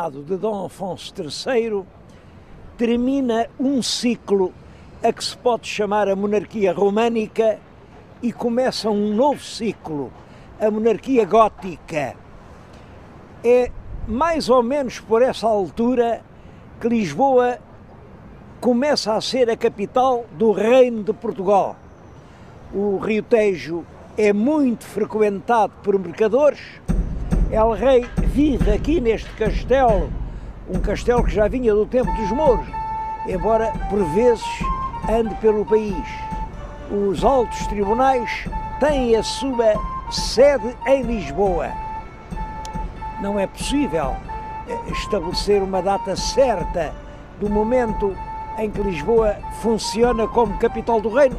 reinado de Dom Afonso III termina um ciclo a que se pode chamar a monarquia românica e começa um novo ciclo, a monarquia gótica. É mais ou menos por essa altura que Lisboa começa a ser a capital do Reino de Portugal. O Rio Tejo é muito frequentado por mercadores. El Rei vive aqui neste castelo, um castelo que já vinha do tempo dos mouros, embora por vezes ande pelo país. Os altos tribunais têm a sua sede em Lisboa. Não é possível estabelecer uma data certa do momento em que Lisboa funciona como capital do reino,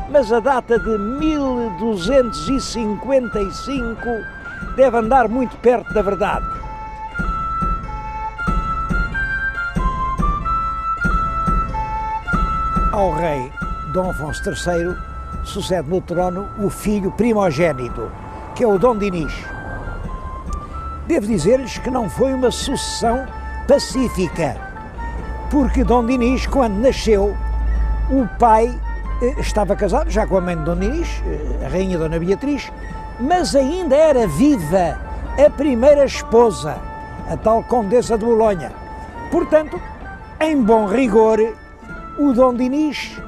mas a data de 1255 deve andar muito perto da verdade. Ao rei Dom Afonso III sucede no trono o filho primogênito, que é o Dom Dinis. Devo dizer-lhes que não foi uma sucessão pacífica, porque Dom Dinis, quando nasceu, o pai estava casado já com a mãe de Dom Dinis, a rainha Dona Beatriz, mas ainda era viva a primeira esposa, a tal Condessa de Bolonha. Portanto, em bom rigor, o Dom Dinis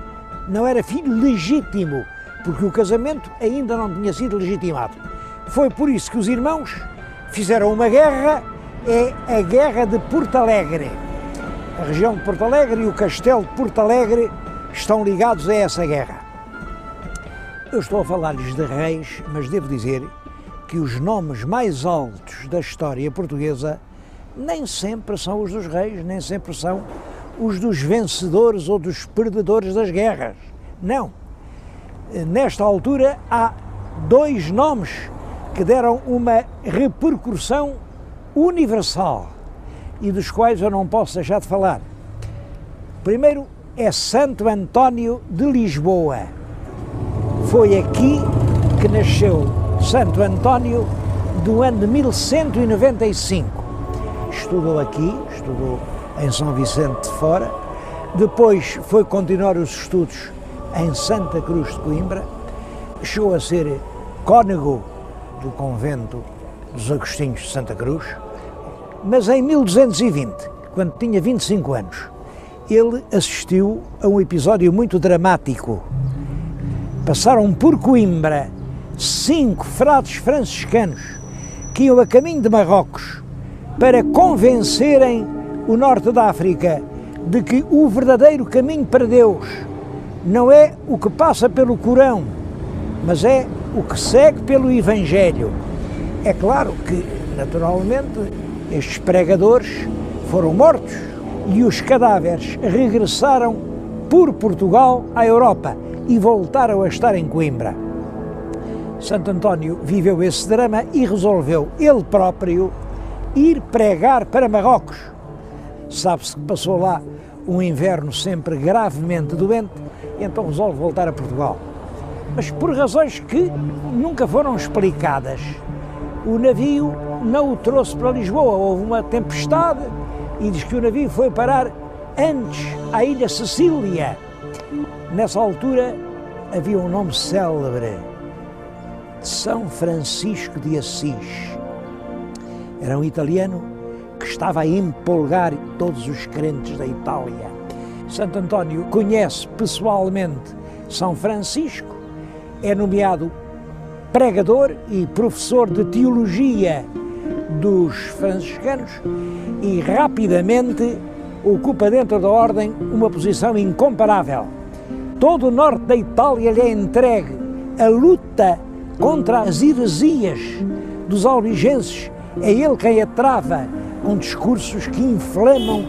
não era filho legítimo, porque o casamento ainda não tinha sido legitimado. Foi por isso que os irmãos fizeram uma guerra, é a Guerra de Porto Alegre. A região de Porto Alegre e o castelo de Porto Alegre estão ligados a essa guerra. Eu estou a falar-lhes de reis, mas devo dizer que os nomes mais altos da história portuguesa nem sempre são os dos reis, nem sempre são os dos vencedores ou dos perdedores das guerras. Não. Nesta altura há dois nomes que deram uma repercussão universal e dos quais eu não posso deixar de falar. Primeiro é Santo António de Lisboa. Foi aqui que nasceu Santo António do ano de 1195. Estudou aqui, estudou em São Vicente de Fora, depois foi continuar os estudos em Santa Cruz de Coimbra, chegou a ser cônego do convento dos Agostinhos de Santa Cruz, mas em 1220, quando tinha 25 anos, ele assistiu a um episódio muito dramático. Passaram por Coimbra 5 frades franciscanos que iam a caminho de Marrocos para convencerem o norte da África de que o verdadeiro caminho para Deus não é o que passa pelo Corão, mas é o que segue pelo Evangelho. É claro que, naturalmente, estes pregadores foram mortos e os cadáveres regressaram por Portugal à Europa e voltaram a estar em Coimbra. Santo António viveu esse drama e resolveu ele próprio ir pregar para Marrocos. Sabe-se que passou lá um inverno sempre gravemente doente e então resolve voltar a Portugal. Mas por razões que nunca foram explicadas, o navio não o trouxe para Lisboa. Houve uma tempestade e diz que o navio foi parar antes à Ilha Sicília. Nessa altura havia um nome célebre, São Francisco de Assis. Era um italiano que estava a empolgar todos os crentes da Itália. Santo António conhece pessoalmente São Francisco, é nomeado pregador e professor de teologia dos franciscanos e rapidamente ocupa dentro da ordem uma posição incomparável. Todo o norte da Itália lhe é entregue. A luta contra as heresias dos albigenses é ele quem a trava, com discursos que inflamam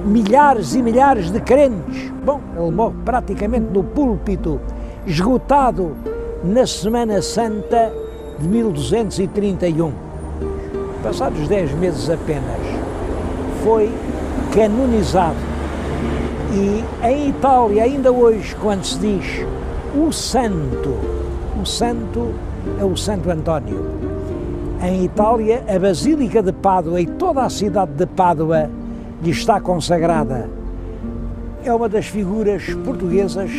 milhares e milhares de crentes. Bom, ele morre praticamente no púlpito, esgotado na Semana Santa de 1231. Passados 10 meses apenas, foi canonizado. E em Itália, ainda hoje, quando se diz o santo é o Santo António. Em Itália, a Basílica de Pádua e toda a cidade de Pádua lhe está consagrada. É uma das figuras portuguesas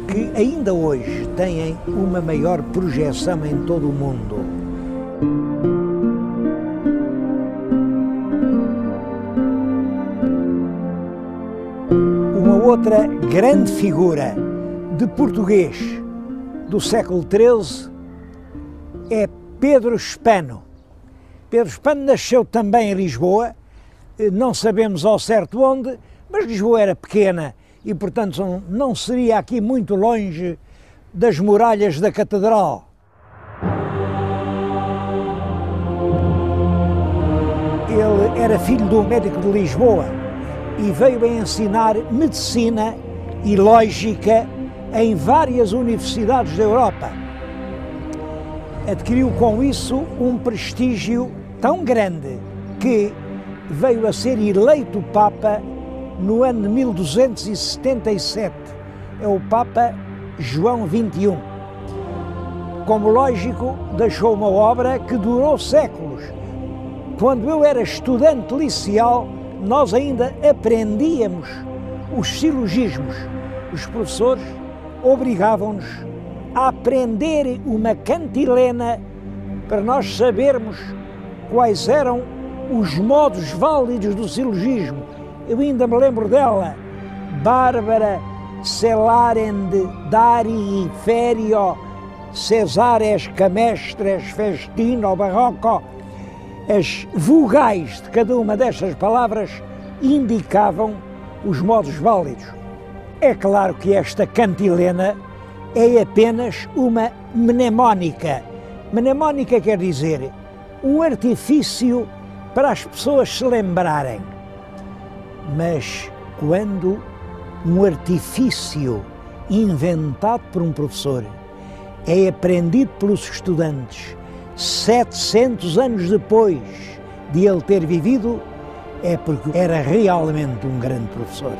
que ainda hoje têm uma maior projeção em todo o mundo. Uma outra grande figura de português do século XIII é Pedro Spano. Pedro Spano nasceu também em Lisboa, não sabemos ao certo onde, mas Lisboa era pequena e, portanto, não seria aqui muito longe das muralhas da Catedral. Ele era filho de um médico de Lisboa e veio a ensinar medicina e lógica em várias universidades da Europa. Adquiriu com isso um prestígio tão grande que veio a ser eleito Papa no ano de 1277. É o Papa João XXI. Como lógico, deixou uma obra que durou séculos. Quando eu era estudante liceal, nós ainda aprendíamos os silogismos. Os professores obrigavam-nos a aprender uma cantilena para nós sabermos quais eram os modos válidos do silogismo. Eu ainda me lembro dela: Bárbara, celarende, dari, ferio, cesares, camestres, festino, barroco. As vogais de cada uma destas palavras indicavam os modos válidos. É claro que esta cantilena é apenas uma mnemónica. Mnemónica quer dizer um artifício para as pessoas se lembrarem. Mas quando um artifício inventado por um professor é aprendido pelos estudantes 700 anos depois de ele ter vivido, é porque era realmente um grande professor.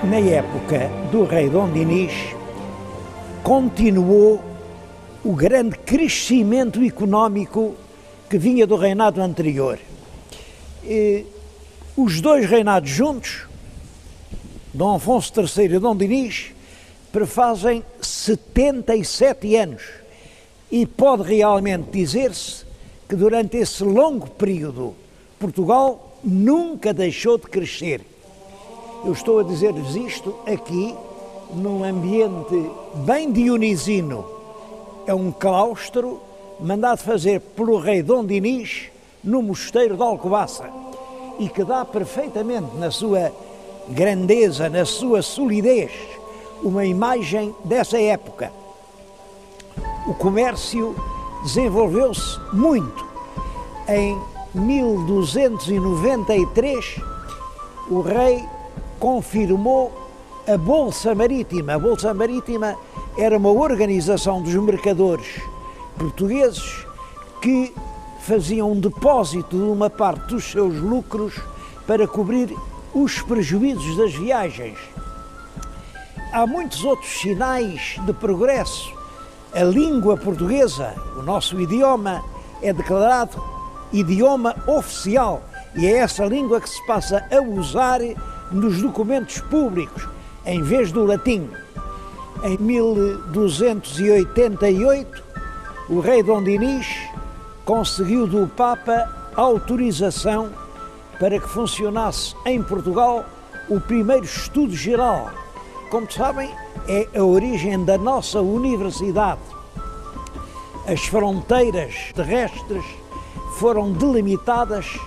Na época do rei Dom Dinis, continuou o grande crescimento económico que vinha do reinado anterior. Os dois reinados juntos, Dom Afonso III e Dom Dinis, prefazem 77 anos e pode realmente dizer-se que durante esse longo período Portugal nunca deixou de crescer. Eu estou a dizer-vos isto aqui num ambiente bem dionisino. É um claustro mandado fazer pelo rei Dom Dinis no mosteiro de Alcobaça e que dá perfeitamente na sua grandeza, na sua solidez, uma imagem dessa época. O comércio desenvolveu-se muito. Em 1293, o rei confirmou a Bolsa Marítima. A Bolsa Marítima era uma organização dos mercadores portugueses que faziam um depósito de uma parte dos seus lucros para cobrir os prejuízos das viagens. Há muitos outros sinais de progresso. A língua portuguesa, o nosso idioma, é declarado idioma oficial e é essa língua que se passa a usar nos documentos públicos, em vez do latim. Em 1288, o rei Dom Dinis conseguiu do Papa autorização para que funcionasse em Portugal o primeiro estudo geral. Como sabem, é a origem da nossa universidade. As fronteiras terrestres foram delimitadas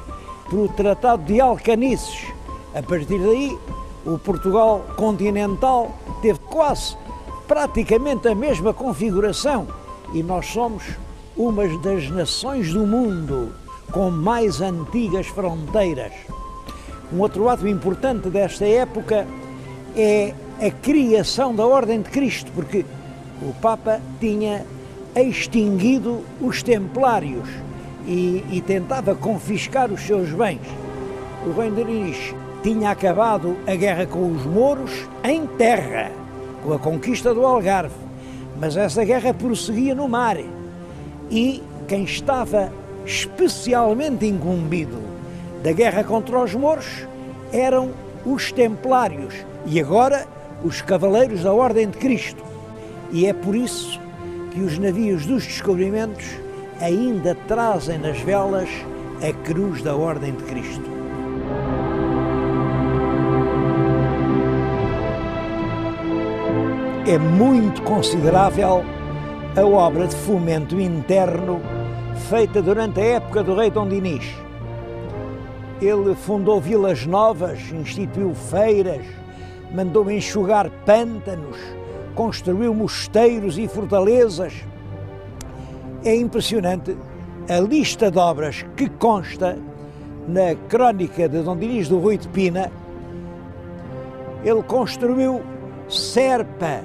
pelo Tratado de Alcanices. A partir daí, o Portugal continental teve praticamente a mesma configuração e nós somos uma das nações do mundo com mais antigas fronteiras. Um outro ato importante desta época é a criação da Ordem de Cristo, porque o Papa tinha extinguido os templários e tentava confiscar os seus bens. O rei Dinis tinha acabado a guerra com os mouros em terra, com a conquista do Algarve, Mas essa guerra prosseguia no mar e quem estava especialmente incumbido da guerra contra os mouros eram os templários e agora os cavaleiros da Ordem de Cristo. E é por isso que os navios dos descobrimentos ainda trazem nas velas a cruz da Ordem de Cristo. É muito considerável a obra de fomento interno feita durante a época do rei Dom Dinis. Ele fundou vilas novas, instituiu feiras, mandou enxugar pântanos, construiu mosteiros e fortalezas. É impressionante a lista de obras que consta na crónica de Dom Dinis do Rui de Pina. Ele construiu Serpa,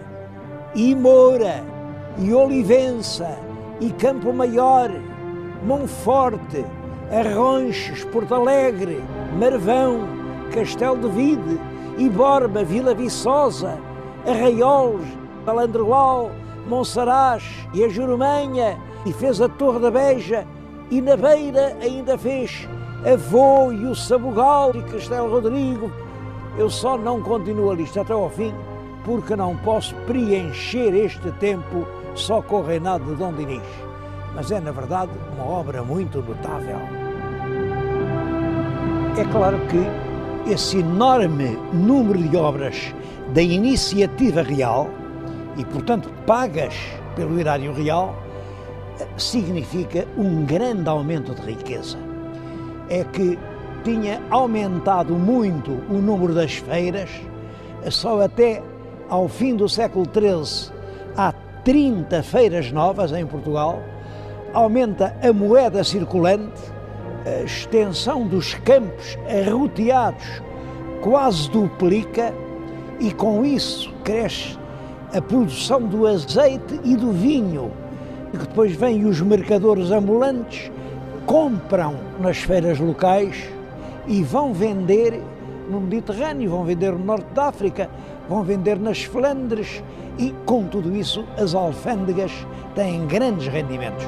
e Moura, e Olivença, e Campo Maior, Monforte, Arronches, Porto Alegre, Marvão, Castelo de Vide, e Borba, Vila Viçosa, Arraiolos, Alandroal, Monsaraz e a Jurumanha, e fez a Torre da Beja, e na Beira ainda fez Avô e o Sabugal e Castelo Rodrigo. Eu só não continuo a lista até ao fim, porque não posso preencher este tempo só com o reinado de Dom Dinis. Mas é, na verdade, uma obra muito notável. É claro que esse enorme número de obras da iniciativa real, e portanto pagas pelo erário real, significa um grande aumento de riqueza. É que tinha aumentado muito o número das feiras, só até ao fim do século XIII há 30 feiras novas em Portugal, aumenta a moeda circulante, a extensão dos campos arroteados quase duplica e com isso cresce a produção do azeite e do vinho, e depois vêm os mercadores ambulantes, compram nas feiras locais e vão vender no Mediterrâneo, vão vender no Norte da África, vão vender nas Flandres e, com tudo isso, as alfândegas têm grandes rendimentos.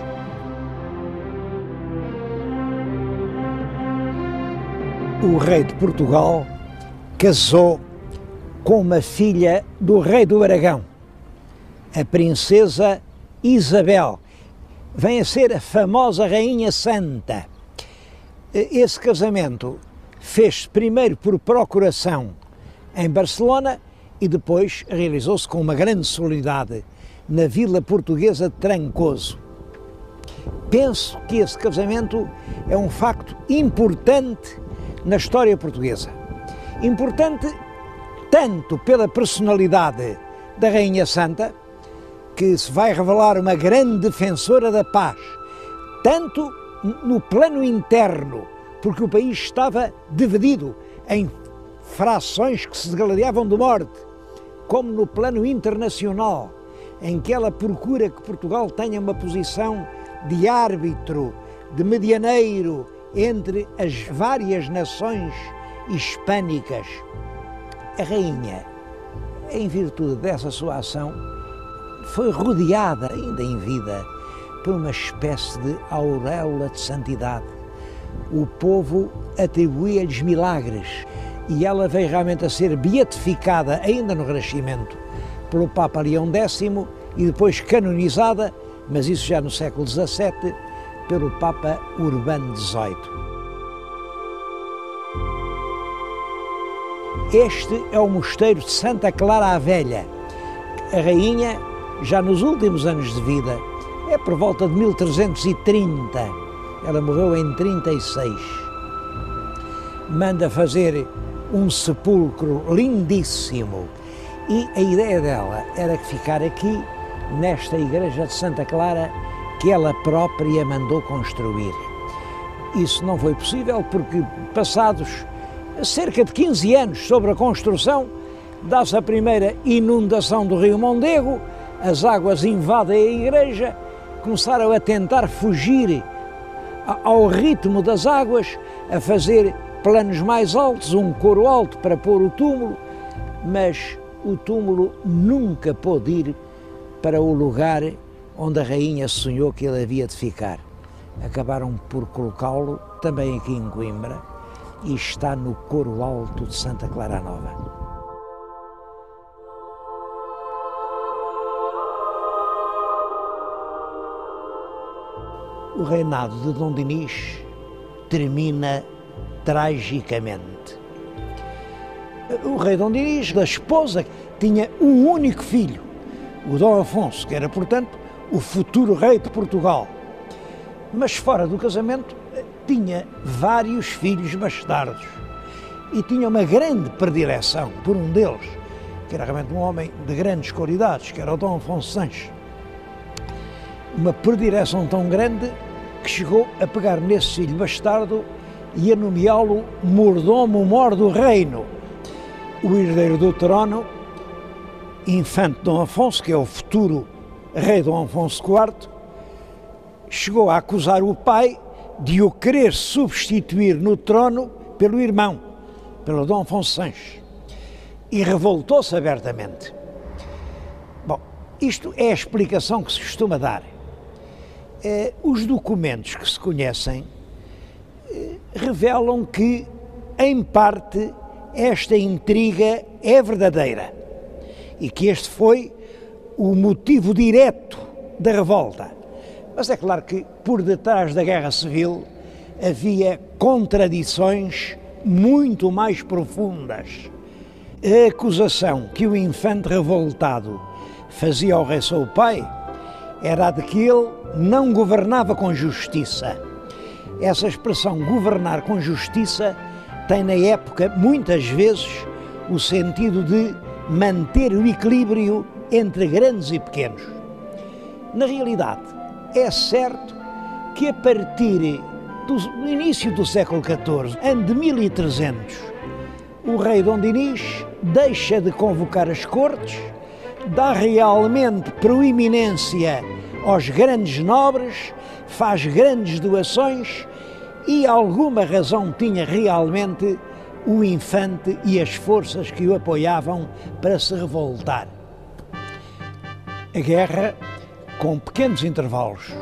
O rei de Portugal casou com uma filha do rei do Aragão, a princesa Isabel. Vem a ser a famosa Rainha Santa. Esse casamento fez-se primeiro por procuração em Barcelona e depois realizou-se com uma grande solenidade na vila portuguesa de Trancoso. Penso que esse casamento é um facto importante na história portuguesa. Importante tanto pela personalidade da Rainha Santa, que se vai revelar uma grande defensora da paz, tanto no plano interno, porque o país estava dividido em frações que se degladiavam de morte, como no plano internacional, em que ela procura que Portugal tenha uma posição de árbitro, de medianeiro entre as várias nações hispânicas. A rainha, em virtude dessa sua ação, foi rodeada, ainda em vida, por uma espécie de auréola de santidade. O povo atribuía-lhes milagres e ela veio realmente a ser beatificada, ainda no Renascimento, pelo Papa Leão X e depois canonizada, mas isso já no século XVII, pelo Papa Urbano XVIII. Este é o mosteiro de Santa Clara a Velha. A rainha, já nos últimos anos de vida, é por volta de 1330, ela morreu em 36, manda fazer um sepulcro lindíssimo e a ideia dela era ficar aqui, nesta igreja de Santa Clara, que ela própria mandou construir. Isso não foi possível porque, passados cerca de 15 anos sobre a construção, dá-se a primeira inundação do rio Mondego, as águas invadem a igreja, começaram a tentar fugir ao ritmo das águas, a fazer planos mais altos, um coro alto para pôr o túmulo, mas o túmulo nunca pôde ir para o lugar onde a rainha sonhou que ele havia de ficar. Acabaram por colocá-lo também aqui em Coimbra e está no Coro Alto de Santa Clara Nova. O reinado de Dom Dinis termina tragicamente. O rei Dom Dinis, da esposa, tinha um único filho, o Dom Afonso, que era, portanto, o futuro rei de Portugal. Mas fora do casamento tinha vários filhos bastardos e tinha uma grande predileção por um deles, que era realmente um homem de grandes qualidades, que era o Dom Afonso Sanches. Uma predileção tão grande que chegou a pegar nesse filho bastardo e a nomeá-lo mordomo-mor do reino. O herdeiro do trono, infante Dom Afonso, que é o futuro rei Dom Afonso IV, chegou a acusar o pai de o querer substituir no trono pelo irmão, pelo Dom Afonso Sanches, e revoltou-se abertamente. Bom, isto é a explicação que se costuma dar. Os documentos que se conhecem revelam que, em parte, esta intriga é verdadeira e que este foi o motivo direto da revolta. Mas é claro que por detrás da Guerra Civil havia contradições muito mais profundas. A acusação que o infante revoltado fazia ao rei seu pai era a de que ele não governava com justiça. Essa expressão governar com justiça tem na época muitas vezes o sentido de manter o equilíbrio entre grandes e pequenos. Na realidade, é certo que a partir do início do século XIV, ano de 1300, o rei Dom Dinis deixa de convocar as cortes, dá realmente proeminência aos grandes nobres, faz grandes doações e alguma razão tinha realmente o infante e as forças que o apoiavam para se revoltar. A guerra, com pequenos intervalos,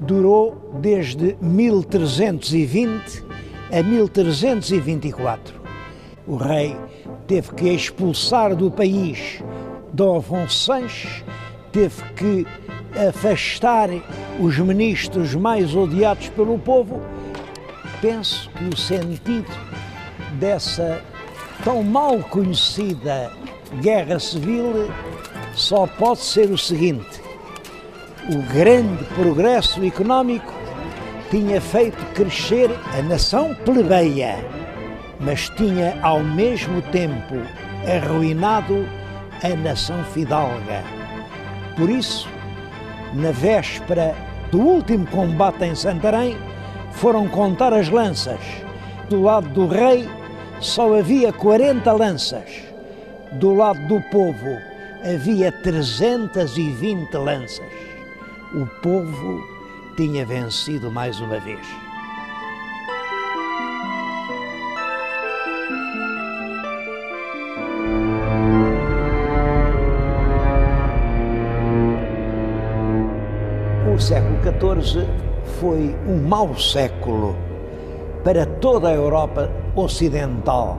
durou desde 1320 a 1324. O rei teve que expulsar do país Dom Afonso Sanches, teve que afastar os ministros mais odiados pelo povo. Penso que o sentido dessa tão mal conhecida guerra civil só pode ser o seguinte: o grande progresso económico tinha feito crescer a nação plebeia, mas tinha ao mesmo tempo arruinado a nação fidalga. Por isso, na véspera do último combate em Santarém, foram contar as lanças. Do lado do rei só havia 40 lanças. Do lado do povo havia 320 lanças. O povo tinha vencido mais uma vez. O século XIV foi um mau século para toda a Europa ocidental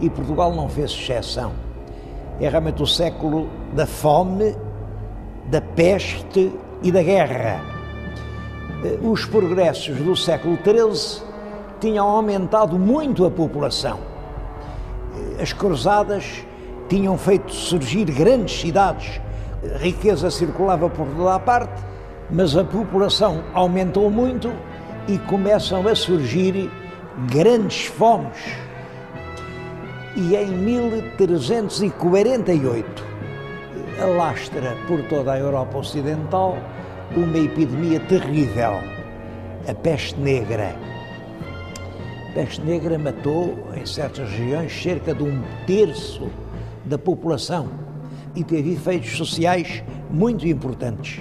e Portugal não fez exceção. É realmente o século da fome, da peste e da guerra. Os progressos do século XIII tinham aumentado muito a população. As cruzadas tinham feito surgir grandes cidades, a riqueza circulava por toda a parte, mas a população aumentou muito e começam a surgir grandes fomes. E em 1348 alastra por toda a Europa Ocidental uma epidemia terrível, a peste negra. A peste negra matou, em certas regiões, cerca de 1/3 da população e teve efeitos sociais muito importantes,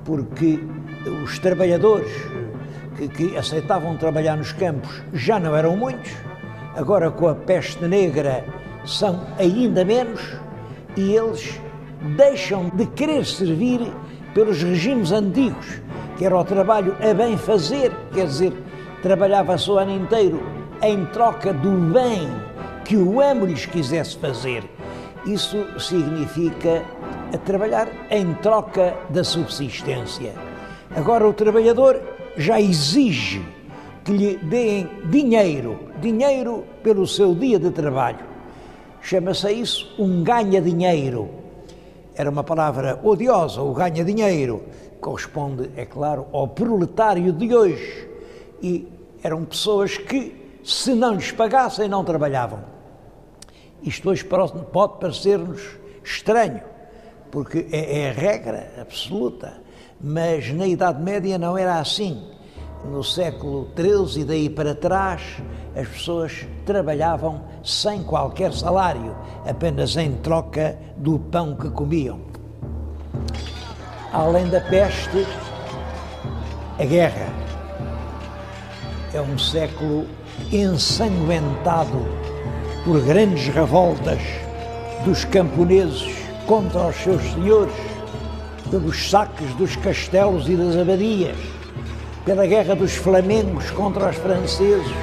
porque os trabalhadores que aceitavam trabalhar nos campos já não eram muitos, agora com a peste negra são ainda menos, e eles deixam de querer servir pelos regimes antigos, que era o trabalho a bem fazer, quer dizer, trabalhava-se o ano inteiro em troca do bem que o amo lhes quisesse fazer. Isso significa trabalhar em troca da subsistência. Agora o trabalhador já exige que lhe deem dinheiro pelo seu dia de trabalho. Chama-se isso um ganha-dinheiro. Era uma palavra odiosa, o ganha-dinheiro. Corresponde, é claro, ao proletário de hoje. E eram pessoas que, se não lhes pagassem, não trabalhavam. Isto hoje pode parecer-nos estranho, porque é a regra absoluta, mas na Idade Média não era assim. No século XIII e daí para trás, as pessoas trabalhavam sem qualquer salário, apenas em troca do pão que comiam. Além da peste, a guerra. É um século ensanguentado por grandes revoltas dos camponeses contra os seus senhores, pelos saques dos castelos e das abadias, pela guerra dos flamengos contra os franceses,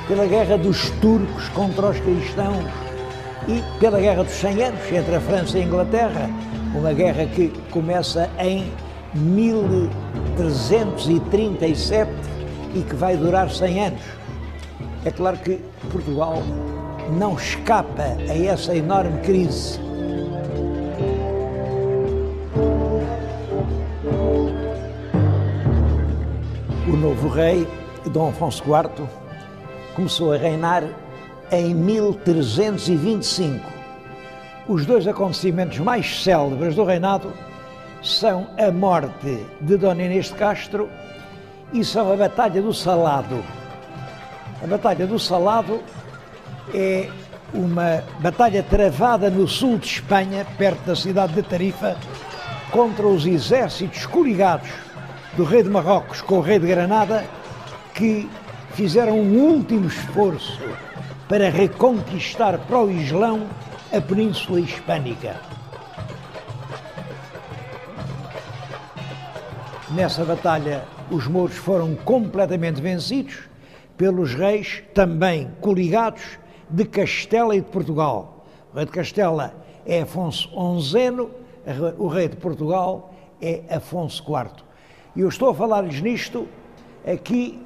pela guerra dos turcos contra os cristãos e pela guerra dos 100 anos entre a França e a Inglaterra, uma guerra que começa em 1337 e que vai durar 100 anos. É claro que Portugal não escapa a essa enorme crise. O novo rei, Dom Afonso IV, começou a reinar em 1325. Os dois acontecimentos mais célebres do reinado são a morte de Dona Inês de Castro e são a Batalha do Salado. A Batalha do Salado é uma batalha travada no sul de Espanha, perto da cidade de Tarifa, contra os exércitos coligados do rei de Marrocos com o rei de Granada, que fizeram um último esforço para reconquistar para o Islão a Península Hispânica. Nessa batalha, os mouros foram completamente vencidos pelos reis, também coligados, de Castela e de Portugal. O rei de Castela é Afonso XI, o rei de Portugal é Afonso IV. E eu estou a falar-lhes nisto aqui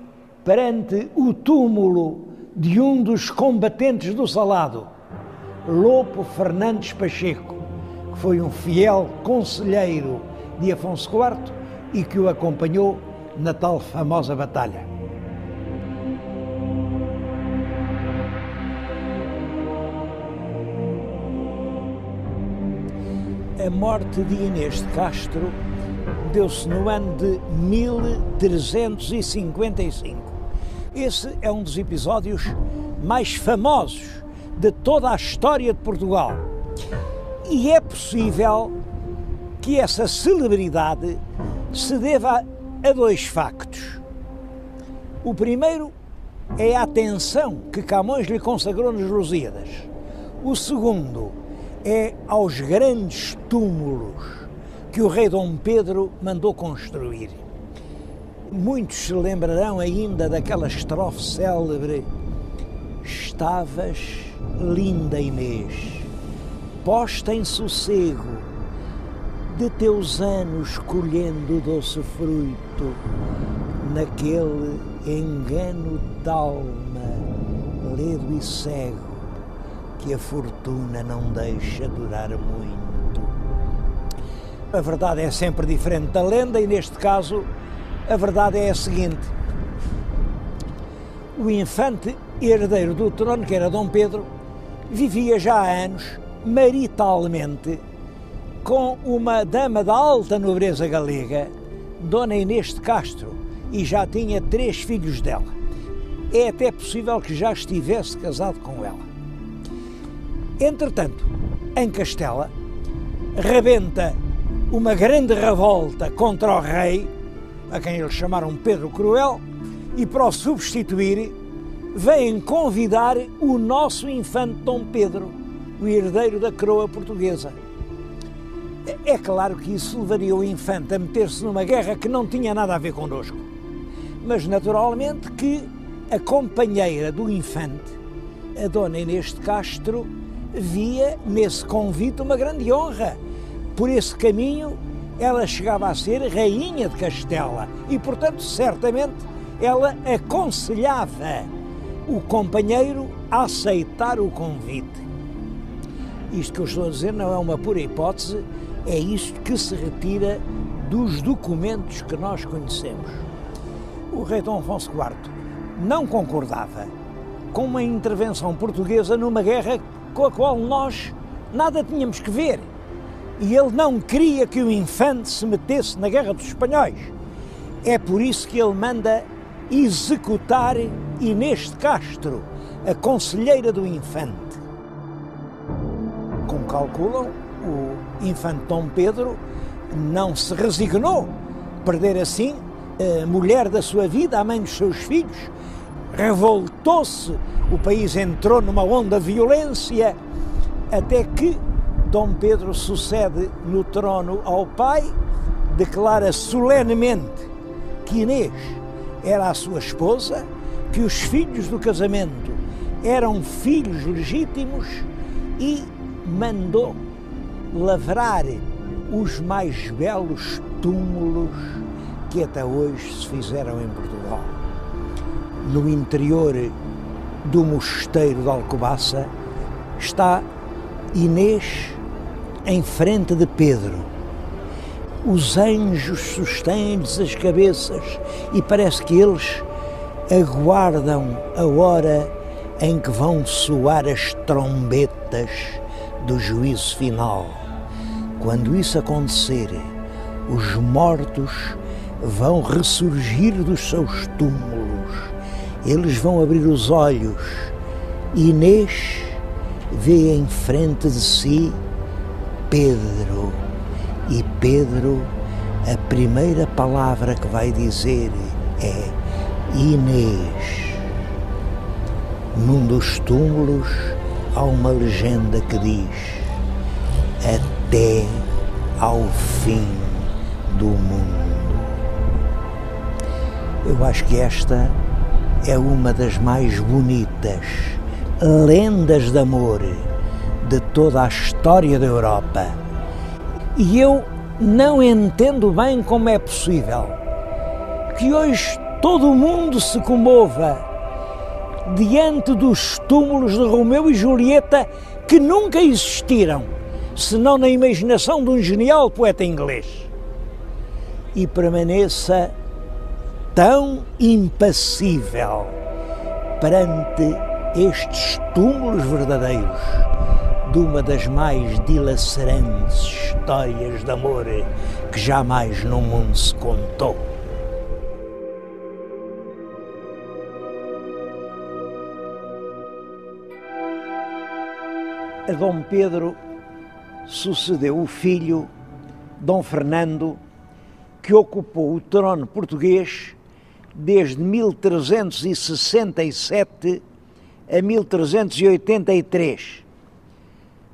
perante o túmulo de um dos combatentes do Salado, Lopo Fernandes Pacheco, que foi um fiel conselheiro de Afonso IV e que o acompanhou na tal famosa batalha. A morte de Inês de Castro deu-se no ano de 1355. Esse é um dos episódios mais famosos de toda a história de Portugal. E é possível que essa celebridade se deva a dois factos. O primeiro é a atenção que Camões lhe consagrou nos Lusíadas. O segundo é aos grandes túmulos que o rei Dom Pedro mandou construir. Muitos se lembrarão ainda daquela estrofe célebre: estavas, linda Inês, posta em sossego, de teus anos colhendo o doce fruto, naquele engano d'alma, ledo e cego, que a fortuna não deixa durar muito. A verdade é sempre diferente da lenda e, neste caso, a verdade é a seguinte: o infante herdeiro do trono, que era Dom Pedro, vivia já há anos maritalmente com uma dama da alta nobreza galega, Dona Inês de Castro, e já tinha 3 filhos dela. É até possível que já estivesse casado com ela. Entretanto, em Castela, rebenta uma grande revolta contra o rei, a quem eles chamaram Pedro Cruel, e para o substituir, vêm convidar o nosso infante Dom Pedro, o herdeiro da coroa portuguesa. É claro que isso levaria o infante a meter-se numa guerra que não tinha nada a ver connosco. Mas naturalmente que a companheira do infante, a dona Inês de Castro, via nesse convite uma grande honra. Por esse caminho ela chegava a ser rainha de Castela e, portanto, certamente ela aconselhava o companheiro a aceitar o convite. Isto que eu estou a dizer não é uma pura hipótese, é isto que se retira dos documentos que nós conhecemos. O rei Dom Afonso IV não concordava com uma intervenção portuguesa numa guerra com a qual nós nada tínhamos que ver. E ele não queria que o infante se metesse na guerra dos espanhóis. É por isso que ele manda executar Inês de Castro, a conselheira do infante. Como calculam, o infante Dom Pedro não se resignou a perder assim a mulher da sua vida, a mãe dos seus filhos. Revoltou-se, o país entrou numa onda de violência, até que Dom Pedro sucede no trono ao pai, declara solenemente que Inês era a sua esposa, que os filhos do casamento eram filhos legítimos e mandou lavrar os mais belos túmulos que até hoje se fizeram em Portugal. No interior do mosteiro de Alcobaça está Inês em frente de Pedro. Os anjos sustêm-lhes as cabeças e parece que eles aguardam a hora em que vão soar as trombetas do juízo final. Quando isso acontecer, os mortos vão ressurgir dos seus túmulos. Eles vão abrir os olhos. Inês vê em frente de si Pedro. E Pedro, a primeira palavra que vai dizer é Inês. Num dos túmulos há uma legenda que diz: até ao fim do mundo. Eu acho que esta é uma das mais bonitas lendas de amor de toda a história da Europa. E eu não entendo bem como é possível que hoje todo o mundo se comova diante dos túmulos de Romeu e Julieta, que nunca existiram, senão na imaginação de um genial poeta inglês, e permaneça tão impassível perante estes túmulos verdadeiros de uma das mais dilacerantes histórias de amor que jamais no mundo se contou. A Dom Pedro sucedeu o filho, Dom Fernando, que ocupou o trono português desde 1367 a 1383.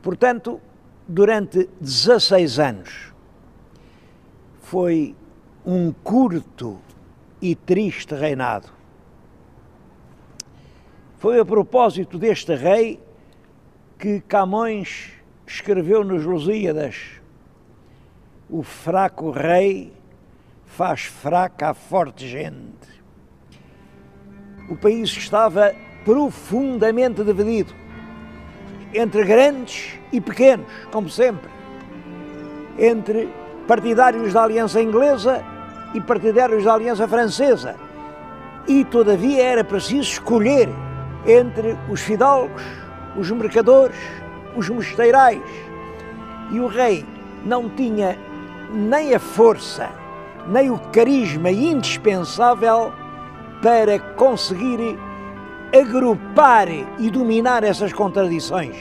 Portanto, durante 16 anos. Foi um curto e triste reinado. Foi a propósito deste rei que Camões escreveu nos Lusíadas: o fraco rei faz fraca a forte gente. O país estava profundamente dividido entre grandes e pequenos, como sempre, entre partidários da Aliança Inglesa e partidários da Aliança Francesa. E, todavia, era preciso escolher entre os fidalgos, os mercadores, os mosteirais. E o rei não tinha nem a força, nem o carisma indispensável para conseguir agrupar e dominar essas contradições.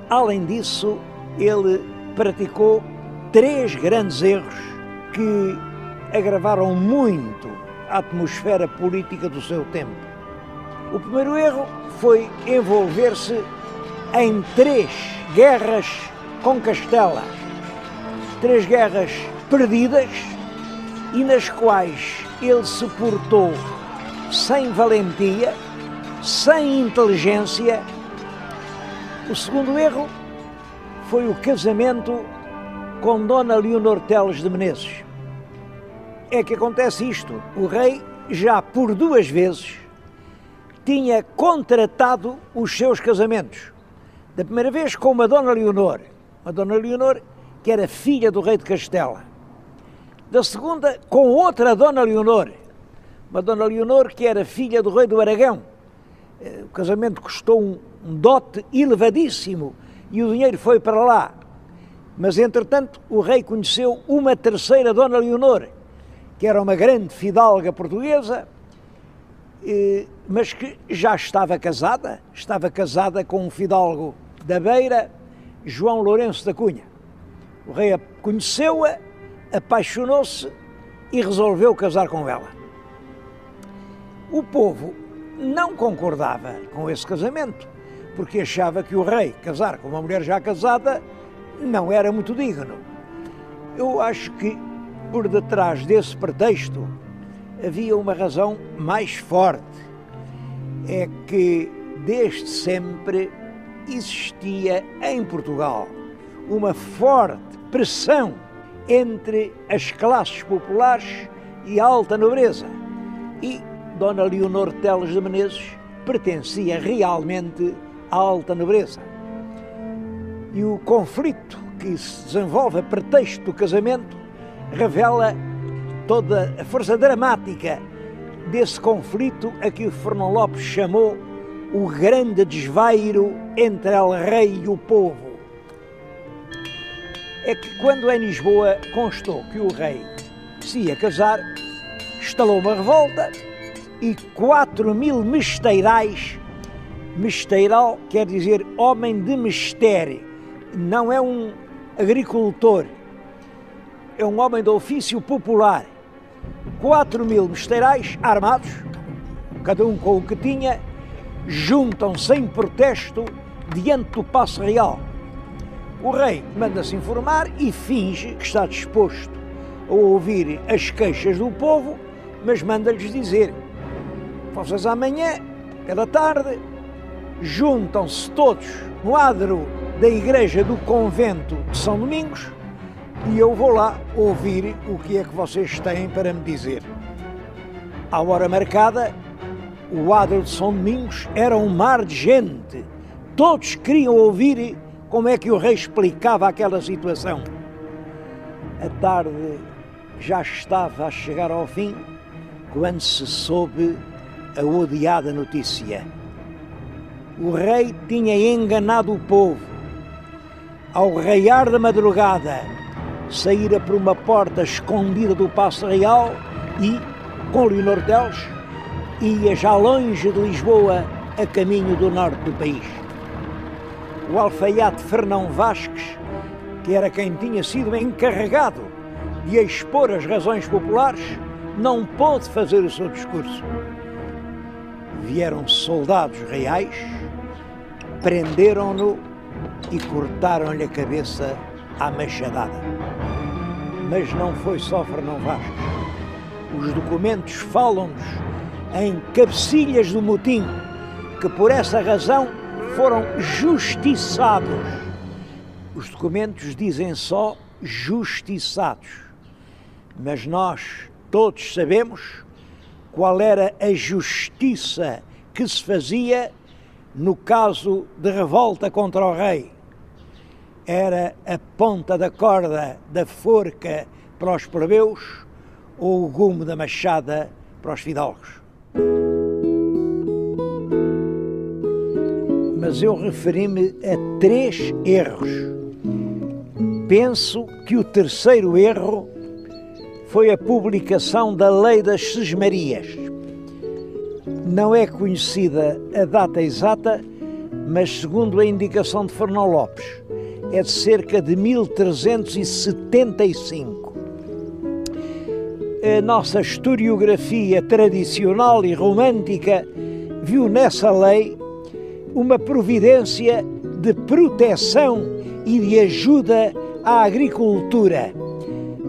Além disso, ele praticou 3 grandes erros que agravaram muito a atmosfera política do seu tempo. O primeiro erro foi envolver-se em 3 guerras com Castela. 3 guerras perdidas e nas quais ele se portou sem valentia, sem inteligência. O segundo erro foi o casamento com Dona Leonor Teles de Menezes. É que acontece isto: o rei já por 2 vezes tinha contratado os seus casamentos. Da primeira vez com uma Dona Leonor que era filha do rei de Castela. Da segunda com outra Dona Leonor, uma Dona Leonor que era filha do rei do Aragão. O casamento custou um dote elevadíssimo e o dinheiro foi para lá. Mas, entretanto, o rei conheceu uma terceira Dona Leonor, que era uma grande fidalga portuguesa, mas que já estava casada com um fidalgo da Beira, João Lourenço da Cunha. O rei conheceu-a, apaixonou-se e resolveu casar com ela. O povo não concordava com esse casamento, porque achava que o rei casar com uma mulher já casada não era muito digno. Eu acho que por detrás desse pretexto havia uma razão mais forte. É que desde sempre existia em Portugal uma forte pressão entre as classes populares e a alta nobreza. E Dona Leonor Teles de Menezes pertencia realmente à alta nobreza. E o conflito que se desenvolve a pretexto do casamento revela toda a força dramática desse conflito a que o Fernão Lopes chamou o grande desvairo entre el rei e o povo. É que quando em Lisboa constou que o rei se ia casar, estalou uma revolta e 4.000 mesteirais, mesteiral quer dizer homem de mistério, não é um agricultor, é um homem de ofício popular. 4.000 mesteirais armados, cada um com o que tinha, juntam-se em protesto diante do Paço Real. O rei manda-se informar e finge que está disposto a ouvir as queixas do povo, mas manda-lhes dizer: vocês amanhã, pela tarde, juntam-se todos no adro da igreja do convento de São Domingos e eu vou lá ouvir o que é que vocês têm para me dizer. À hora marcada, o adro de São Domingos era um mar de gente. Todos queriam ouvir como é que o rei explicava aquela situação. A tarde já estava a chegar ao fim quando se soube a odiada notícia. O rei tinha enganado o povo. Ao raiar da madrugada, saíra por uma porta escondida do Paço Real e, com Leonor Teles, ia já longe de Lisboa a caminho do norte do país. O alfaiate Fernão Vasques, que era quem tinha sido encarregado de expor as razões populares, não pôde fazer o seu discurso. Vieram soldados reais, prenderam-no e cortaram-lhe a cabeça à machadada. Mas não foi só Fernão Vasques. Os documentos falam-nos em cabecilhas do motim, que por essa razão foram justiçados. Os documentos dizem só justiçados, mas nós todos sabemos qual era a justiça que se fazia no caso de revolta contra o rei. Era a ponta da corda da forca para os plebeus ou o gume da machada para os fidalgos. Mas eu referi-me a 3 erros. Penso que o terceiro erro foi a publicação da Lei das Sesmarias. Não é conhecida a data exata, mas segundo a indicação de Fernão Lopes, é de cerca de 1375. A nossa historiografia tradicional e romântica viu nessa lei uma providência de proteção e de ajuda à agricultura.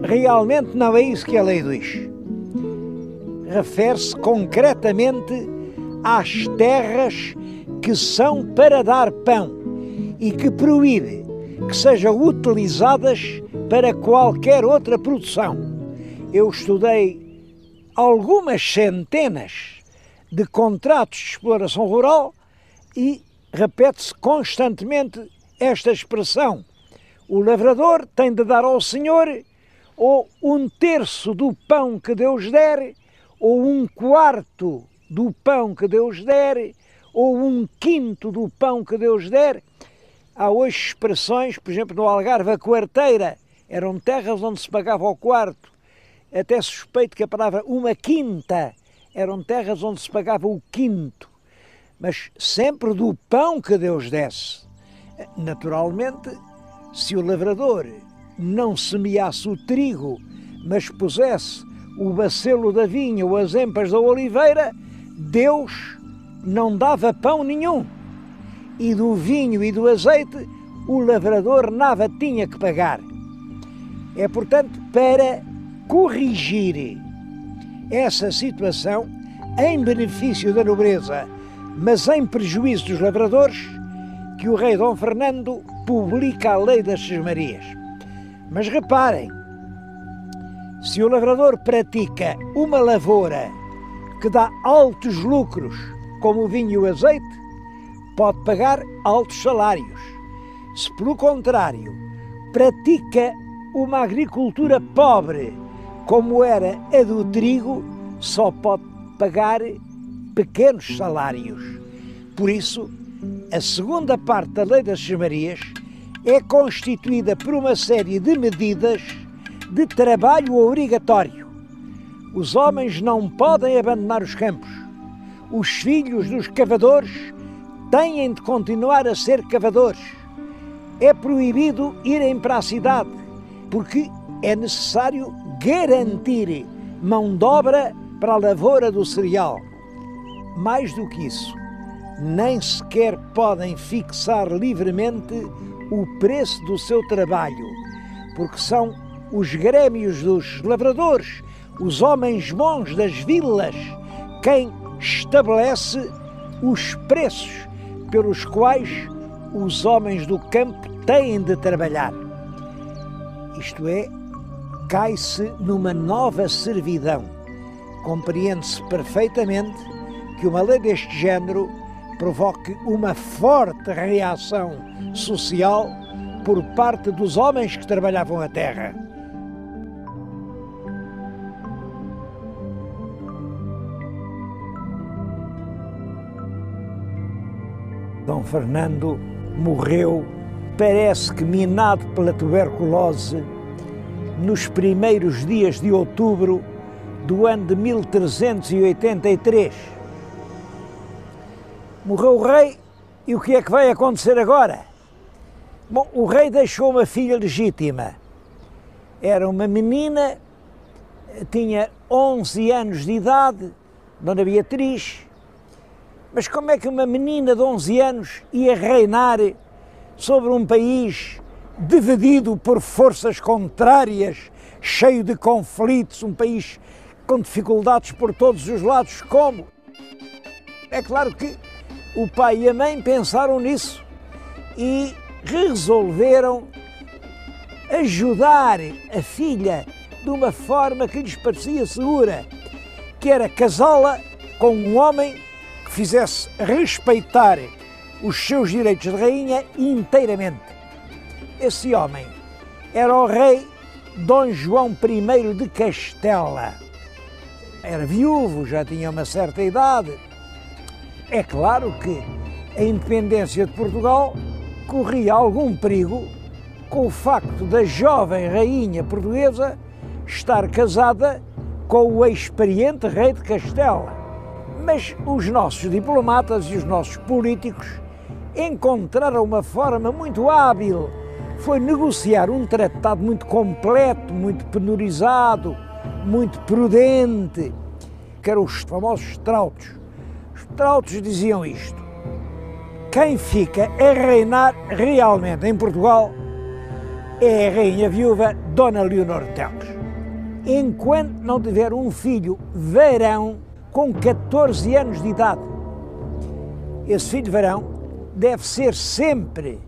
Realmente não é isso que a lei diz. Refere-se concretamente às terras que são para dar pão e que proíbe que sejam utilizadas para qualquer outra produção. Eu estudei algumas centenas de contratos de exploração rural e repete-se constantemente esta expressão: o lavrador tem de dar ao Senhor ou 1/3 do pão que Deus der, ou 1/4 do pão que Deus der, ou 1/5 do pão que Deus der. Há hoje expressões, por exemplo, no Algarve, a quarteira, eram terras onde se pagava o quarto. Até suspeito que a palavra 1/5 eram terras onde se pagava o quinto. Mas sempre do pão que Deus desse. Naturalmente, se o lavrador não semeasse o trigo, mas pusesse o bacelo da vinha ou as empas da oliveira, Deus não dava pão nenhum. E do vinho e do azeite o lavrador nada tinha que pagar. É, portanto, para corrigir essa situação em benefício da nobreza, mas em prejuízo dos lavradores, que o rei Dom Fernando publica a lei das sesmarias. Mas reparem, se o lavrador pratica uma lavoura que dá altos lucros, como o vinho e o azeite, pode pagar altos salários. Se, pelo contrário, pratica uma agricultura pobre, como era a do trigo, só pode pagar pequenos salários. Por isso, a segunda parte da lei das sesmarias é constituída por uma série de medidas de trabalho obrigatório. Os homens não podem abandonar os campos. Os filhos dos cavadores têm de continuar a ser cavadores. É proibido irem para a cidade, porque é necessário garantir mão de obra para a lavoura do cereal. Mais do que isso, nem sequer podem fixar livremente o preço do seu trabalho, porque são os grêmios dos lavradores, os homens bons das vilas, quem estabelece os preços pelos quais os homens do campo têm de trabalhar. Isto é, cai-se numa nova servidão. Compreende-se perfeitamente que uma lei deste género provoque uma forte reação social por parte dos homens que trabalhavam a terra. Dom Fernando morreu, parece que minado pela tuberculose, nos primeiros dias de outubro do ano de 1383. Morreu o rei e o que é que vai acontecer agora? Bom, o rei deixou uma filha legítima. Era uma menina, tinha 11 anos de idade, Dona Beatriz. Mas como é que uma menina de 11 anos ia reinar sobre um país dividido por forças contrárias, cheio de conflitos, um país com dificuldades por todos os lados? Como? É claro que o pai e a mãe pensaram nisso e resolveram ajudar a filha de uma forma que lhes parecia segura, que era casá-la com um homem que fizesse respeitar os seus direitos de rainha inteiramente. Esse homem era o rei Dom João I de Castela. Era viúvo, já tinha uma certa idade. É claro que a independência de Portugal corria algum perigo com o facto da jovem rainha portuguesa estar casada com o experiente rei de Castela. Mas os nossos diplomatas e os nossos políticos encontraram uma forma muito hábil. Foi negociar um tratado muito completo, muito penorizado, muito prudente, que eram os famosos trautos. Os trautos diziam isto: quem fica a reinar realmente em Portugal é a rainha viúva Dona Leonor Teles. Enquanto não tiver um filho varão com 14 anos de idade, esse filho varão deve ser sempre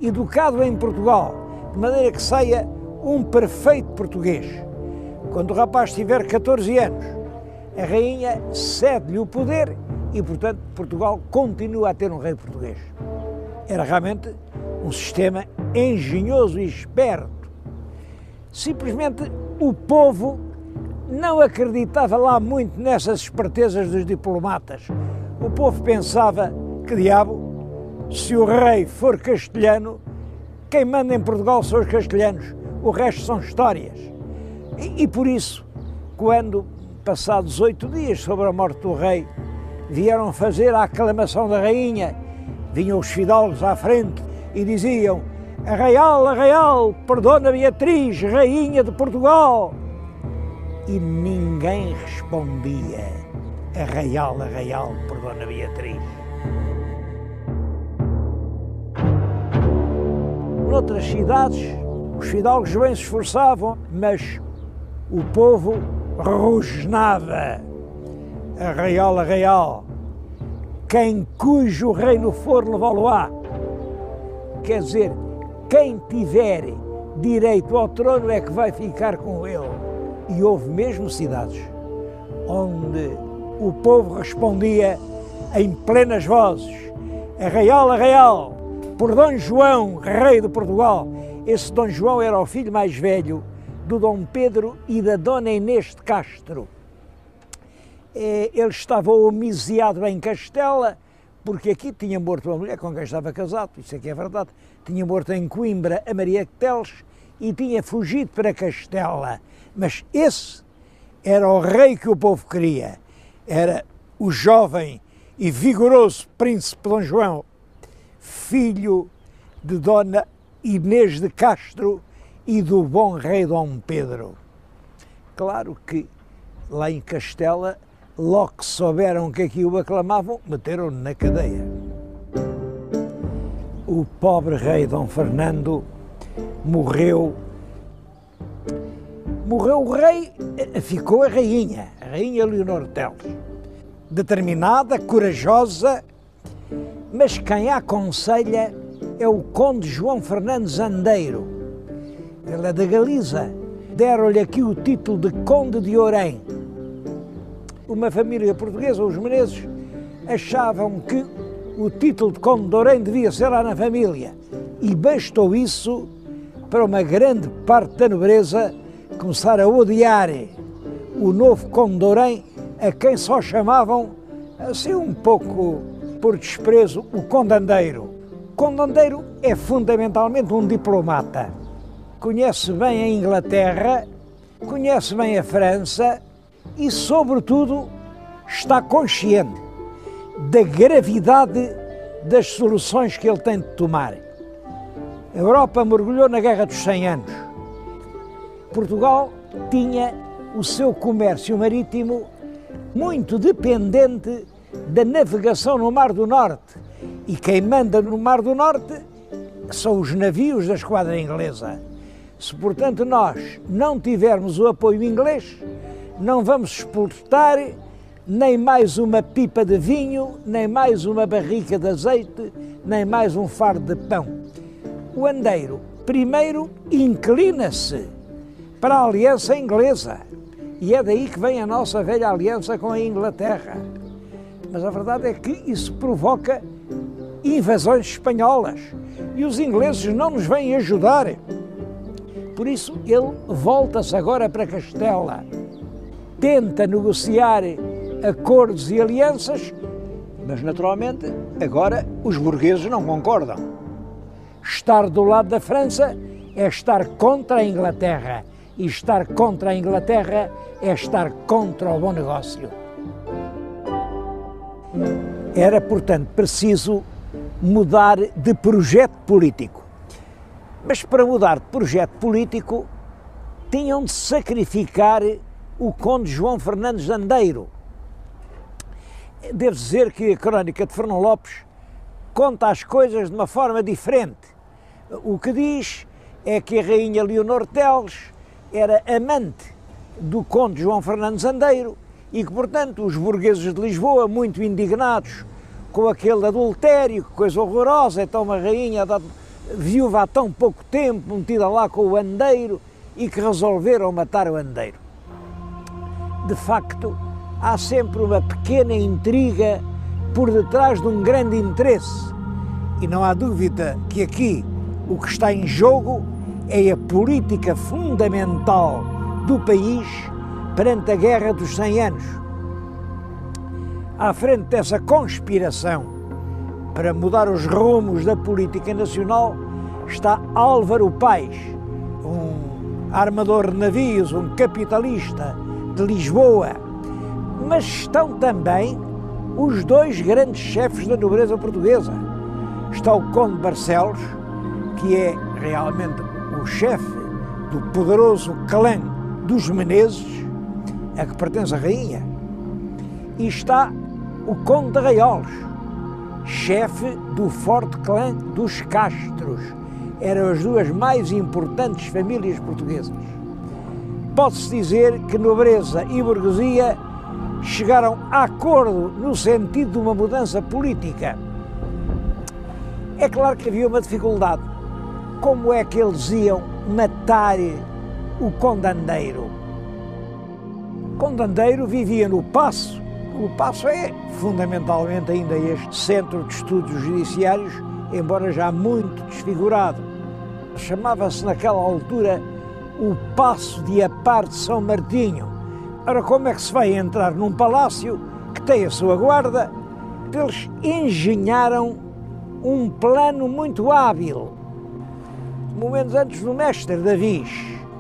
educado em Portugal, de maneira que saia um perfeito português. Quando o rapaz tiver 14 anos, a rainha cede-lhe o poder e, portanto, Portugal continua a ter um rei português. Era realmente um sistema engenhoso e esperto. Simplesmente o povo não acreditava lá muito nessas espertezas dos diplomatas. O povo pensava, que diabo, se o rei for castelhano, quem manda em Portugal são os castelhanos, o resto são histórias. E por isso, quando, passados 8 dias sobre a morte do rei, vieram fazer a aclamação da rainha, vinham os fidalgos à frente e diziam: Arraial, por Dona Beatriz, rainha de Portugal. E ninguém respondia: Arraial, por Dona Beatriz. Noutras cidades, os fidalgos bem se esforçavam, mas o povo rosnava: Arraial, quem cujo reino for levá-lo-á. Quer dizer, quem tiver direito ao trono é que vai ficar com ele. E houve mesmo cidades onde o povo respondia em plenas vozes: Arraial, por Dom João, rei de Portugal. Esse Dom João era o filho mais velho do Dom Pedro e da Dona Inês de Castro. Ele estava homiciado em Castela, porque aqui tinha morto uma mulher com quem estava casado, isso aqui é verdade, tinha morto em Coimbra a Maria de Teles e tinha fugido para Castela. Mas esse era o rei que o povo queria, era o jovem e vigoroso príncipe Dom João, filho de Dona Inês de Castro e do bom rei Dom Pedro. Claro que lá em Castela, logo que souberam que aqui o aclamavam, meteram-no na cadeia. O pobre rei Dom Fernando morreu. Morreu o rei, ficou a rainha Leonor Teles. Determinada, corajosa, mas quem a aconselha é o conde João Fernandes Andeiro. Ele é da Galiza. Deram-lhe aqui o título de Conde de Orém. Uma família portuguesa, os Menezes, achavam que o título de Conde de Orém devia ser lá na família. E bastou isso para uma grande parte da nobreza começar a odiar o novo Conde de Orém, a quem só chamavam, assim um pouco por desprezo, o Conde Andeiro. O Conde Andeiro é fundamentalmente um diplomata. Conhece bem a Inglaterra, conhece bem a França e, sobretudo, está consciente da gravidade das soluções que ele tem de tomar. A Europa mergulhou na Guerra dos 100 anos. Portugal tinha o seu comércio marítimo muito dependente da navegação no Mar do Norte. E quem manda no Mar do Norte são os navios da esquadra inglesa. Se, portanto, nós não tivermos o apoio inglês, não vamos exportar nem mais uma pipa de vinho, nem mais uma barrica de azeite, nem mais um fardo de pão. O Andeiro, primeiro, inclina-se para a aliança inglesa, e é daí que vem a nossa velha aliança com a Inglaterra. Mas a verdade é que isso provoca invasões espanholas, e os ingleses não nos vêm ajudar. Por isso, ele volta-se agora para Castela, tenta negociar acordos e alianças, mas, naturalmente, agora os burgueses não concordam. Estar do lado da França é estar contra a Inglaterra, e estar contra a Inglaterra é estar contra o bom negócio. Era, portanto, preciso mudar de projeto político. Mas para mudar de projeto político, tinham de sacrificar o conde João Fernandes Andeiro. Devo dizer que a crónica de Fernão Lopes conta as coisas de uma forma diferente. O que diz é que a rainha Leonor Teles era amante do conde João Fernandes Andeiro e que, portanto, os burgueses de Lisboa, muito indignados com aquele adultério, que coisa horrorosa, então uma rainha viúva há tão pouco tempo, metida lá com o Andeiro, e que resolveram matar o Andeiro. De facto, há sempre uma pequena intriga por detrás de um grande interesse. E não há dúvida que aqui o que está em jogo é a política fundamental do país perante a Guerra dos 100 anos. À frente dessa conspiração para mudar os rumos da política nacional está Álvaro Paes, um armador de navios, um capitalista de Lisboa, mas estão também os dois grandes chefes da nobreza portuguesa. Está o Conde Barcelos, que é realmente o chefe do poderoso clã dos Menezes, a que pertence a rainha, e está o Conde de Arraiolos, chefe do forte clã dos Castros. Eram as duas mais importantes famílias portuguesas. Pode-se dizer que nobreza e burguesia chegaram a acordo no sentido de uma mudança política. É claro que havia uma dificuldade. Como é que eles iam matar o Conde Andeiro? O Conde Andeiro vivia no Paço. O Paço é fundamentalmente ainda este centro de estudos judiciários, embora já muito desfigurado. Chamava-se naquela altura o Paço de Apar de São Martinho. Ora, como é que se vai entrar num palácio que tem a sua guarda? Eles engenharam um plano muito hábil. Momentos antes do mestre Davis,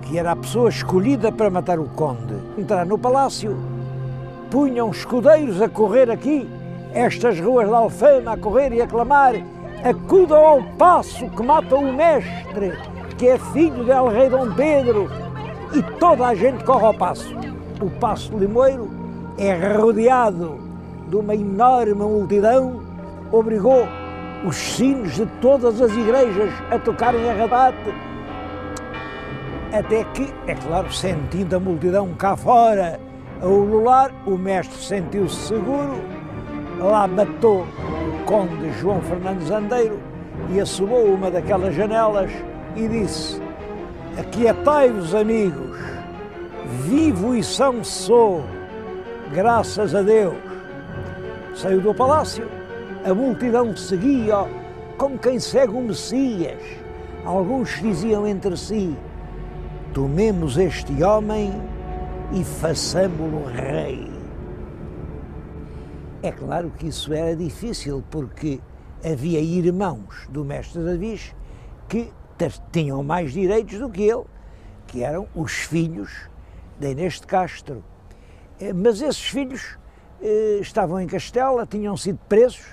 que era a pessoa escolhida para matar o conde, entrar no palácio, punham escudeiros a correr aqui, estas ruas de Alfama, a correr e a clamar: acudam ao paço que mata o mestre, que é filho de El Rei Dom Pedro, e toda a gente corre ao paço. O Paço de Limoeiro é rodeado de uma enorme multidão, obrigou os sinos de todas as igrejas a tocarem a rabate, até que, é claro, sentindo a multidão cá fora a ulular, o mestre sentiu-se seguro, lá matou o conde João Fernandes Andeiro e assomou uma daquelas janelas e disse: aquietai-vos, amigos, vivo e são sou, graças a Deus. Saiu do palácio, a multidão seguia como quem segue o Messias. Alguns diziam entre si: tomemos este homem e façamo-lo rei. É claro que isso era difícil, porque havia irmãos do mestre Davis que tinham mais direitos do que ele, que eram os filhos de Inês de Castro. Mas esses filhos estavam em Castela, tinham sido presos.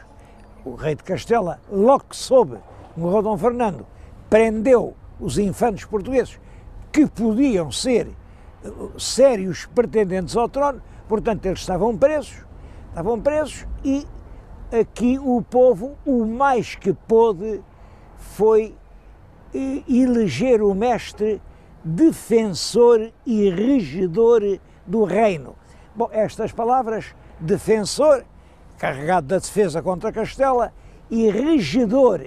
O rei de Castela, logo que soube, morreu Dom Fernando, prendeu os infantes portugueses que podiam ser sérios pretendentes ao trono, portanto eles estavam presos e aqui o povo, o mais que pôde, foi eleger o mestre defensor e regedor do reino. Bom, estas palavras, defensor, encarregado da defesa contra Castela, e regedor,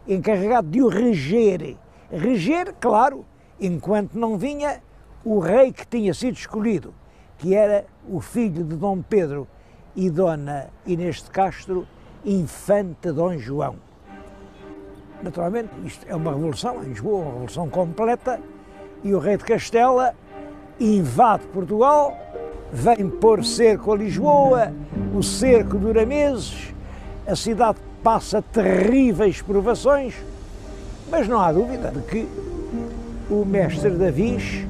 encarregado de o reger. Reger, claro, enquanto não vinha o rei que tinha sido escolhido, que era o filho de Dom Pedro e Dona Inês de Castro, infanta Dom João. Naturalmente, isto é uma revolução em Lisboa, uma revolução completa, e o rei de Castela invade Portugal, vem pôr cerco a Lisboa, o cerco dura meses, a cidade passa terríveis provações, mas não há dúvida de que o mestre Davis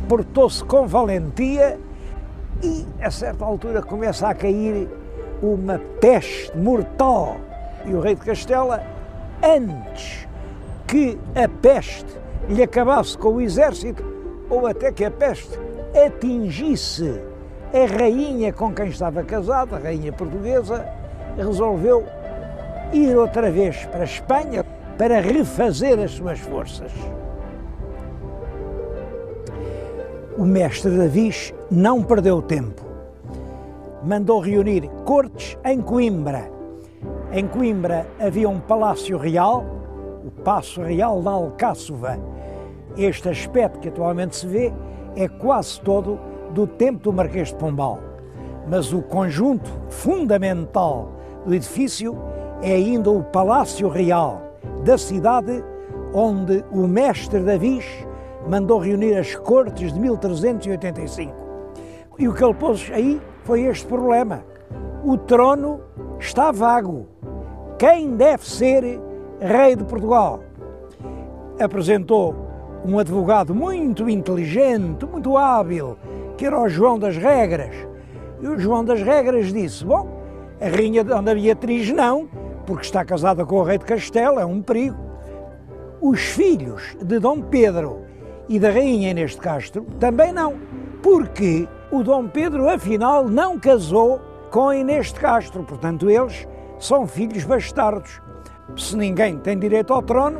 portou-se com valentia e, a certa altura, começa a cair uma peste mortal. E o rei de Castela, antes que a peste lhe acabasse com o exército, ou até que a peste atingisse a rainha com quem estava casado, a rainha portuguesa, resolveu ir outra vez para a Espanha para refazer as suas forças. O mestre Davis não perdeu tempo. Mandou reunir cortes em Coimbra. Em Coimbra havia um palácio real, o Paço Real da Alcáçova. Este aspecto que atualmente se vê é quase todo do tempo do Marquês de Pombal. Mas o conjunto fundamental do edifício é ainda o Palácio Real da cidade, onde o mestre Davis mandou reunir as cortes de 1385. E o que ele pôs aí foi este problema. O trono está vago. Quem deve ser rei de Portugal? Apresentou um advogado muito inteligente, muito hábil, que era o João das Regras. E o João das Regras disse, bom, a rainha Dona Beatriz não, porque está casada com o rei de Castela, é um perigo. Os filhos de Dom Pedro e da rainha Inês de Castro também não, porque o Dom Pedro, afinal, não casou com a Inês de Castro, portanto, eles são filhos bastardos. Se ninguém tem direito ao trono,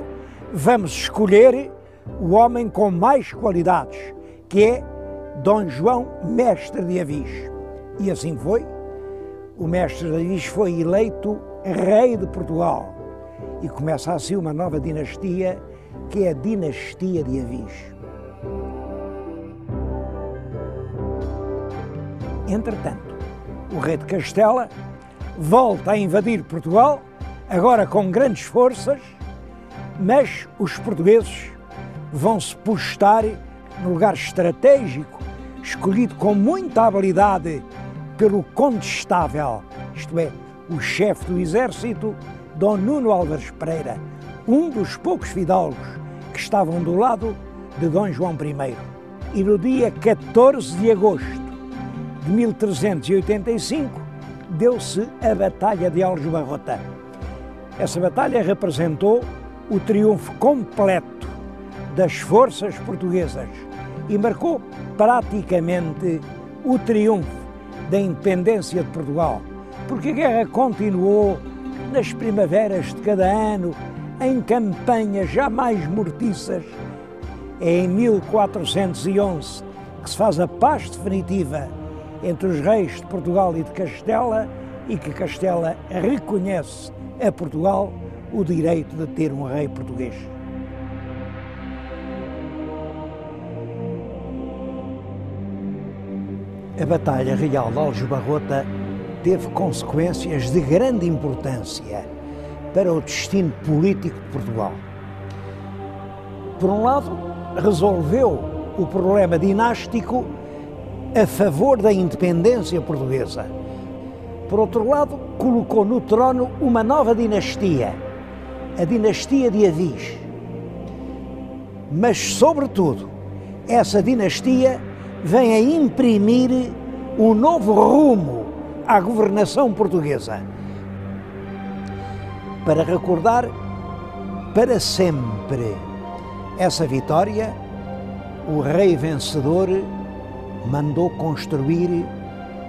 vamos escolher o homem com mais qualidades, que é Dom João Mestre de Avis. E assim foi. O Mestre de Avis foi eleito rei de Portugal. E começa assim uma nova dinastia, que é a dinastia de Avis. Entretanto, o rei de Castela volta a invadir Portugal, agora com grandes forças, mas os portugueses vão-se postar no lugar estratégico, escolhido com muita habilidade pelo condestável, isto é, o chefe do exército, Dom Nuno Álvares Pereira, um dos poucos fidalgos que estavam do lado de Dom João I. E no dia 14 de agosto de 1385, deu-se a Batalha de Aljubarrota. Essa batalha representou o triunfo completo das forças portuguesas e marcou praticamente o triunfo da independência de Portugal, porque a guerra continuou nas primaveras de cada ano, em campanhas jamais mortiças. É em 1411 que se faz a paz definitiva entre os reis de Portugal e de Castela e que Castela reconhece a Portugal o direito de ter um rei português. A Batalha Real de Aljubarrota teve consequências de grande importância para o destino político de Portugal. Por um lado, resolveu o problema dinástico a favor da independência portuguesa. Por outro lado, colocou no trono uma nova dinastia, a dinastia de Avis. Mas, sobretudo, essa dinastia vem a imprimir um novo rumo à governação portuguesa. Para recordar para sempre essa vitória, o rei vencedor mandou construir,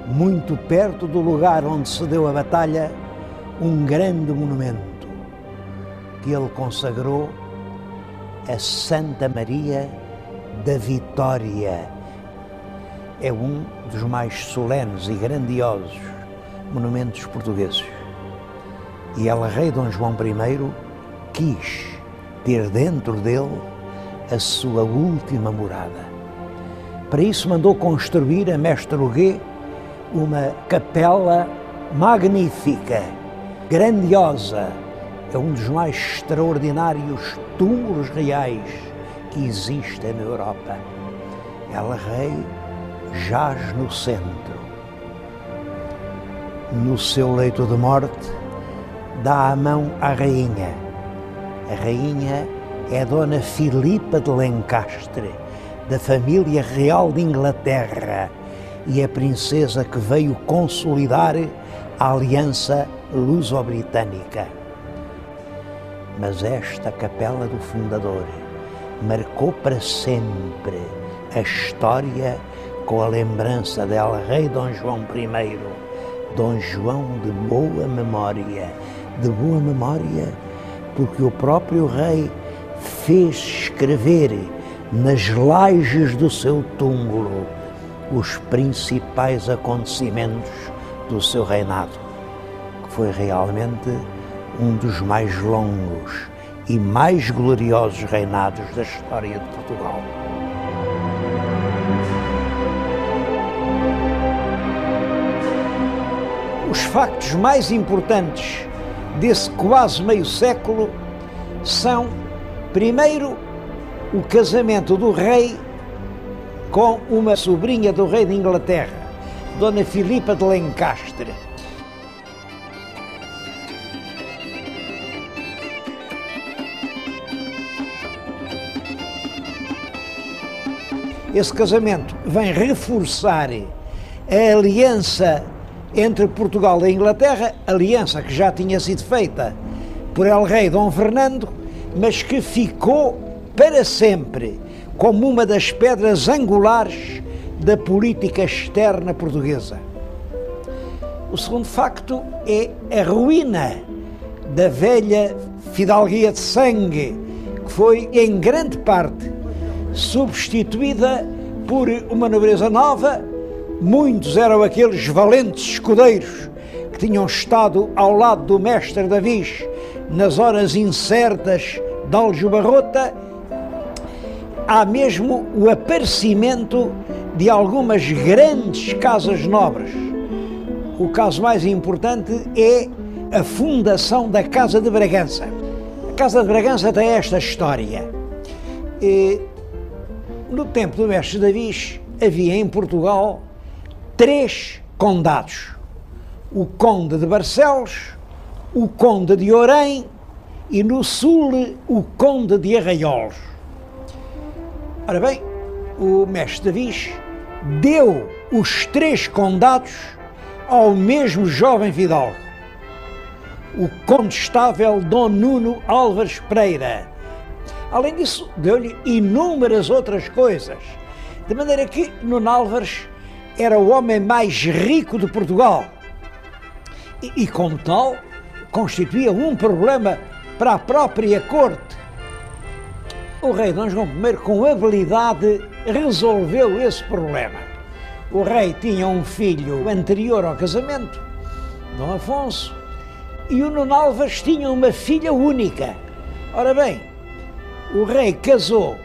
muito perto do lugar onde se deu a batalha, um grande monumento que ele consagrou a Santa Maria da Vitória. É um dos mais solenes e grandiosos monumentos portugueses. E El Rei Dom João I quis ter dentro dele a sua última morada. Para isso mandou construir a Mestre Huguet uma capela magnífica, grandiosa. É um dos mais extraordinários túmulos reais que existem na Europa. El Rei jaz no centro. No seu leito de morte, dá a mão à rainha. A rainha é Dona Filipa de Lencastre, da família real de Inglaterra, e a princesa que veio consolidar a aliança luso-britânica. Mas esta capela do fundador marcou para sempre a história com a lembrança de El Rei Dom João I, Dom João de boa memória porque o próprio rei fez escrever nas lajes do seu túmulo os principais acontecimentos do seu reinado, que foi realmente um dos mais longos e mais gloriosos reinados da história de Portugal. Os factos mais importantes desse quase meio século são, primeiro, o casamento do rei com uma sobrinha do rei de Inglaterra, Dona Filipa de Lencastre. Esse casamento vem reforçar a aliança entre Portugal e Inglaterra, aliança que já tinha sido feita por el rei Dom Fernando, mas que ficou para sempre como uma das pedras angulares da política externa portuguesa. O segundo facto é a ruína da velha fidalguia de sangue, que foi em grande parte substituída por uma nobreza nova. Muitos eram aqueles valentes escudeiros que tinham estado ao lado do mestre Davis nas horas incertas de Aljubarrota. Há mesmo o aparecimento de algumas grandes casas nobres. O caso mais importante é a fundação da Casa de Bragança. A Casa de Bragança tem esta história. No tempo do mestre Davis havia em Portugal 3 condados: o Conde de Barcelos, o Conde de Orém e no sul o Conde de Arraiolos. Ora bem, o mestre Davis deu os 3 condados ao mesmo jovem fidalgo, o condestável Dom Nuno Álvares Pereira. Além disso, deu-lhe inúmeras outras coisas, de maneira que Nuno Álvares era o homem mais rico de Portugal e como tal, constituía um problema para a própria corte. O rei Dom João I, com habilidade, resolveu esse problema. O rei tinha um filho anterior ao casamento, Dom Afonso, e o Nuno Álvares tinha uma filha única. Ora bem, o rei casou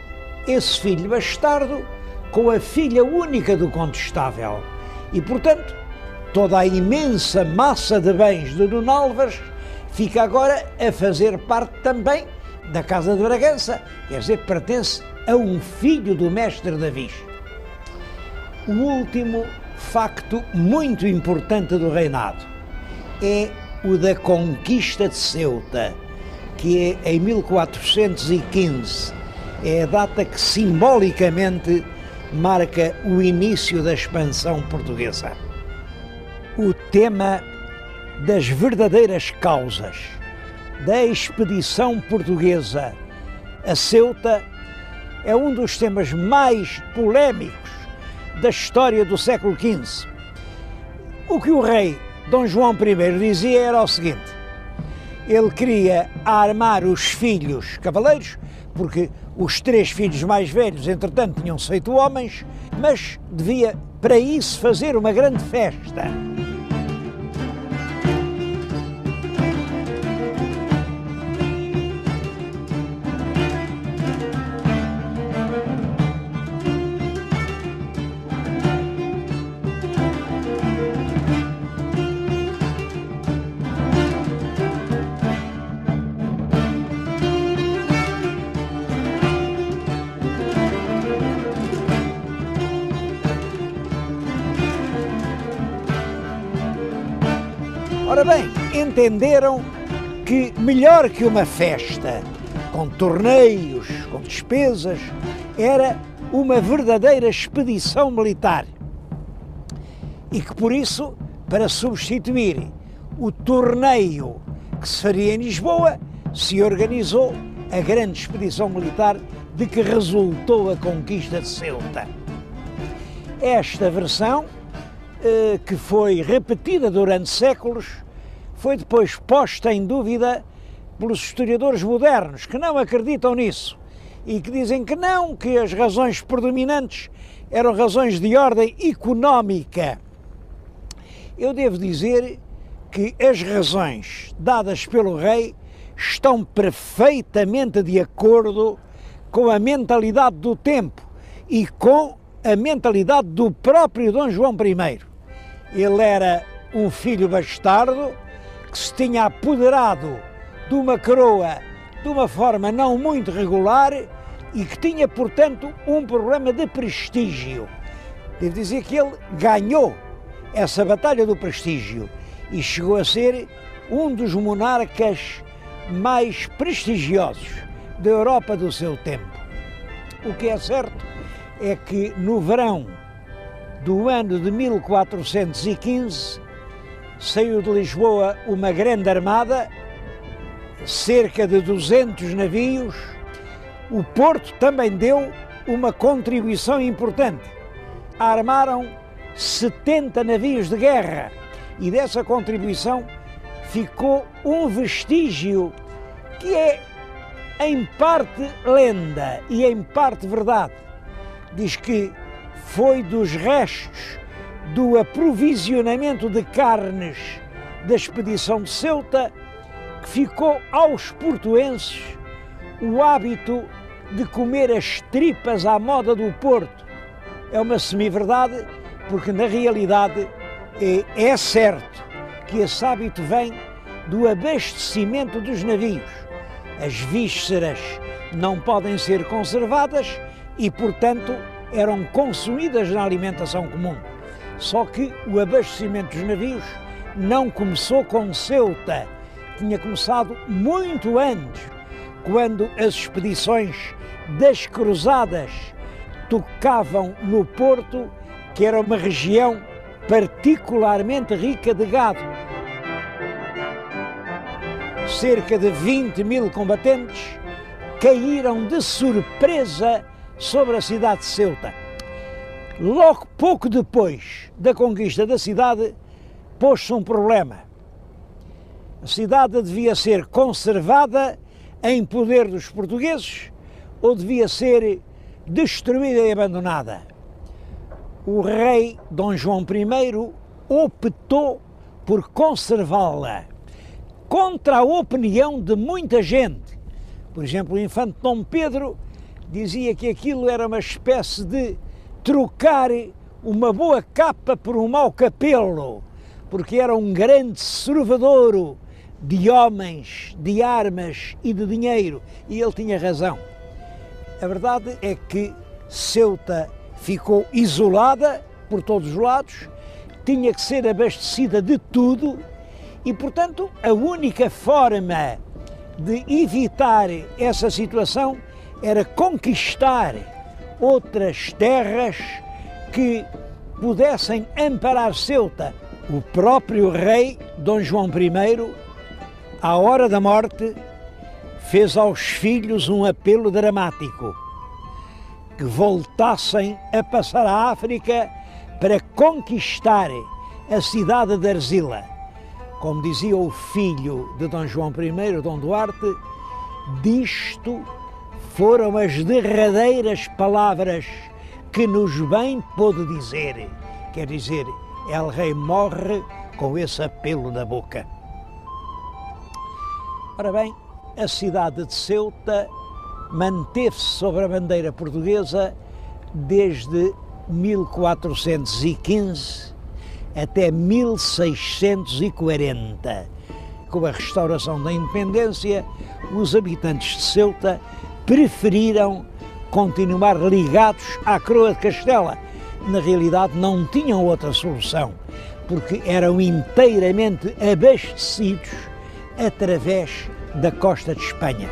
esse filho bastardo com a filha única do condestável e, portanto, toda a imensa massa de bens de Nuno Álvares fica agora a fazer parte também da Casa de Bragança, quer dizer, pertence a um filho do mestre Davis. O último facto muito importante do reinado é o da conquista de Ceuta, que é em 1415. É a data que simbolicamente marca o início da expansão portuguesa. O tema das verdadeiras causas da expedição portuguesa a Ceuta é um dos temas mais polémicos da história do século XV. O que o rei Dom João I dizia era o seguinte: ele queria armar os filhos cavaleiros, porque os 3 filhos mais velhos, entretanto, tinham-se feito homens, mas devia, para isso, fazer uma grande festa. Ora bem, entenderam que melhor que uma festa, com torneios, com despesas, era uma verdadeira expedição militar. E que por isso, para substituir o torneio que se faria em Lisboa, se organizou a grande expedição militar de que resultou a conquista de Ceuta. Esta versão, que foi repetida durante séculos, foi depois posta em dúvida pelos historiadores modernos, que não acreditam nisso e que dizem que não, que as razões predominantes eram razões de ordem económica. Eu devo dizer que as razões dadas pelo rei estão perfeitamente de acordo com a mentalidade do tempo e com a mentalidade do próprio Dom João I. Ele era um filho bastardo que se tinha apoderado de uma coroa de uma forma não muito regular e que tinha, portanto, um problema de prestígio. Devo dizer que ele ganhou essa batalha do prestígio e chegou a ser um dos monarcas mais prestigiosos da Europa do seu tempo. O que é certo é que no verão do ano de 1415 saiu de Lisboa uma grande armada, cerca de 200 navios. O Porto também deu uma contribuição importante. Armaram 70 navios de guerra e dessa contribuição ficou um vestígio que é em parte lenda e em parte verdade. Diz que foi dos restos do aprovisionamento de carnes da expedição de Ceuta que ficou aos portuenses o hábito de comer as tripas à moda do Porto. É uma semi-verdade, porque na realidade é certo que esse hábito vem do abastecimento dos navios. As vísceras não podem ser conservadas e, portanto, eram consumidas na alimentação comum. Só que o abastecimento dos navios não começou com Ceuta, tinha começado muito antes, quando as expedições das cruzadas tocavam no Porto, que era uma região particularmente rica de gado. Cerca de 20.000 combatentes caíram de surpresa sobre a cidade de Ceuta. Logo pouco depois da conquista da cidade, pôs-se um problema. A cidade devia ser conservada em poder dos portugueses ou devia ser destruída e abandonada. O rei Dom João I optou por conservá-la, contra a opinião de muita gente. Por exemplo, o infante Dom Pedro dizia que aquilo era uma espécie de trocar uma boa capa por um mau capelo, porque era um grande servadouro de homens, de armas e de dinheiro, e ele tinha razão. A verdade é que Ceuta ficou isolada por todos os lados, tinha que ser abastecida de tudo e, portanto, a única forma de evitar essa situação era conquistar outras terras que pudessem amparar Ceuta. O próprio rei Dom João I, à hora da morte, fez aos filhos um apelo dramático, que voltassem a passar a África para conquistar a cidade de Arzila. Como dizia o filho de Dom João I, Dom Duarte, disto foram as derradeiras palavras que nos bem pôde dizer. Quer dizer, El Rei morre com esse apelo na boca. Ora bem, a cidade de Ceuta manteve-se sob a bandeira portuguesa desde 1415 até 1640. Com a restauração da independência, os habitantes de Ceuta preferiram continuar ligados à coroa de Castela. Na realidade, não tinham outra solução, porque eram inteiramente abastecidos através da costa de Espanha.